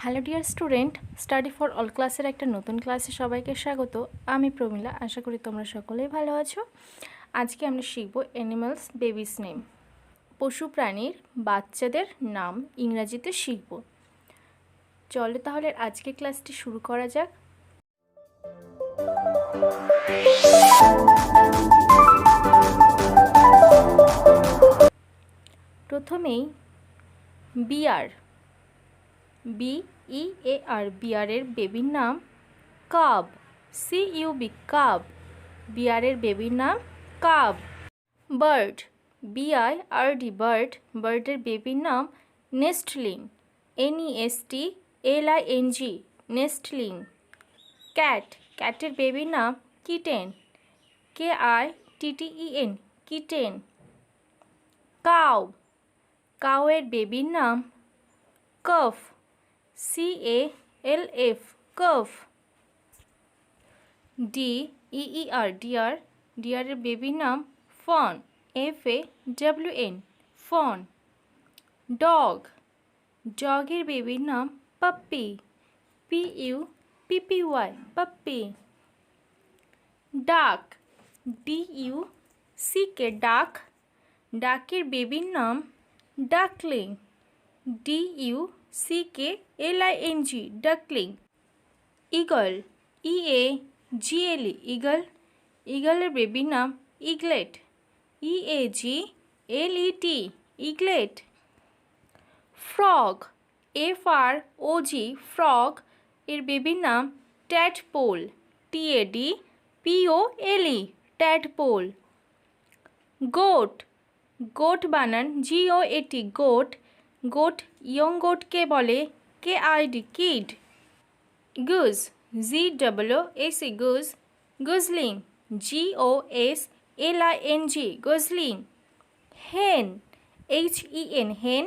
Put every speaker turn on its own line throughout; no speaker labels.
Hello dear student, study for all ক্লাসের একটা নতুন ক্লাসে সবাইকে স্বাগত। আমি প্রমিলা। আশা করি তোমরা সকলেই ভালো আছো। আজকে আমরা শিখব অ্যানিমালস বেবিস নেম, পশু প্রাণীর বাচ্চাদের নাম ইংরাজিতে শিখব। চলো তাহলে আজকে ক্লাসটি শুরু করা যাক। প্রথমেই বিয়ার, BEAR, বিয়ারের বেবির নাম কাব, CUB, কাব, বিয়ারের বেবির নাম কাব। বার্ড, BIRD, বার্ড, বার্ডের বেবির নাম নেস্টলিং, NESTLING, নেস্টলিং। ক্যাট, ক্যাটের বেবির নাম কিটেন, KITTEN, কিটেন। কাউ, কাউয়ের বেবির নাম calf, CALF, calf. DEER, deer, ডিয়ারের বেবির নাম ফন, FAWN, ফন। ডগ, ডগের বেবির নাম পাপ্পি, PUPPY, পাপ্পি। ডাক, DUCK, ডাক, ডাকের বেবির নাম duckling, DUCKLING, duckling. Eagle, EAGLE, eagle, ইগলের বেবির নাম ইগলেট, EAGLET, ইগলেট। ফ্রগ, FROG, ফ্রগ, এর বেবির নাম tadpole, TADPOLE, tadpole. Goat, goat বানান GOAT, গোট, গোট ইয়ং গোটকে বলে KID, kid. Goodge, GOOSE, Goodge, guzzling, GOSLING, guzzling. হেন, HEN, হেন,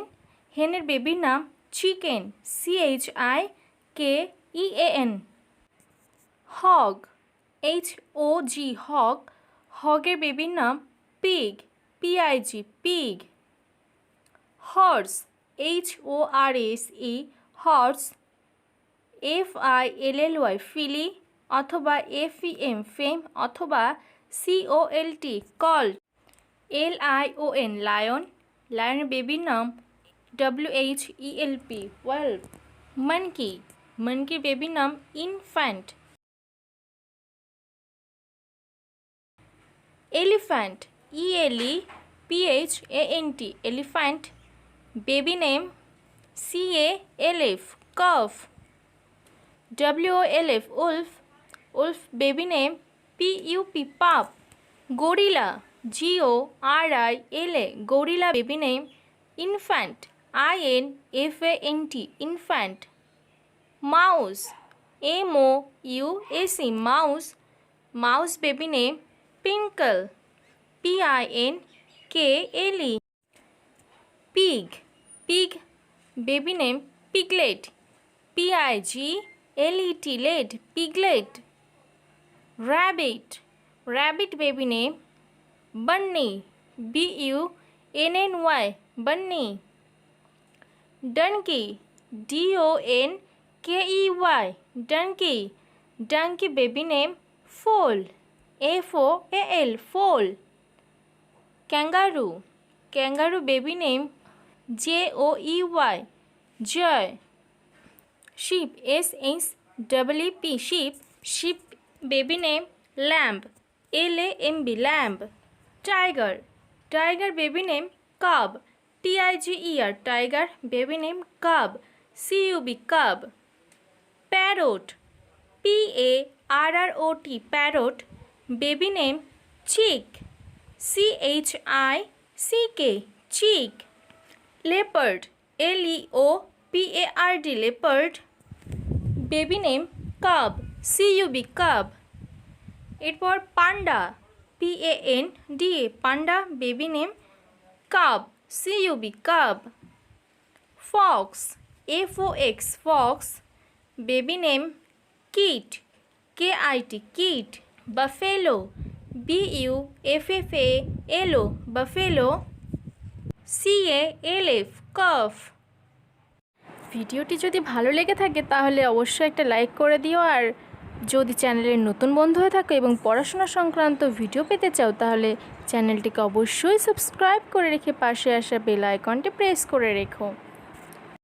হেনের বেবির নাম chicken, CHIKEAN। Hog, HOG, hog, হগের বেবির নাম pig, PIG, pig. Horse, HORSE, horse, FILLY, ফিলি, অথবা FEM, ফেম, অথবা COLT, কল্ট। LION, লায়ন, লায়নের বেবির নাম WHELP, ওয়েলপ। মানকি, মানকির বেবির নাম infant. Elephant, ELEPHANT, elephant, baby name CALF, calf. WOLF, Wolf, Wolf, baby name PUP, পাপ। Gorilla, GORILA, gorilla, baby name infant, INFANT, infant. Mouse, MOUSE, mouse, mouse, baby name pinkie, PINKLE। Pig, pig, baby name piglet, PIGLET, let, piglet. Rabbit, rabbit, baby name bunny, BUNNY, bunny. Donkey, DONKEY, donkey, donkey, baby name foal, FOAL, foal. Kangaroo, kangaroo, baby name JOEY, joey. Sheep, SHEEP, sheep, sheep, baby name lamb, LAMB, lamb. Tiger, tiger, baby name cub, TIGER, tiger, baby name cub, CUB, cub. Parrot, PARROT, parrot, baby name chick, CHICK, chick. Leopard, LEOPARD, leopard, baby name cub, CUB, cub. এরপর panda, PANDA, panda, baby name cub, CUB, cub. Fox, FOX, fox, baby name kit, KIT, kit. Buffalo, BUFFALO, buffalo, CALF, calf. ভিডিওটি যদি ভালো লেগে থাকে তাহলে অবশ্যই একটা like করে দিও, আর যদি চ্যানেলের নতুন বন্ধু হয়ে থাকো এবং পড়াশোনা সংক্রান্ত ভিডিও পেতে চাও তাহলে চ্যানেলটিকে অবশ্যই সাবস্ক্রাইব করে রেখে পাশে আসা বেল আইকনটি প্রেস করে রেখো।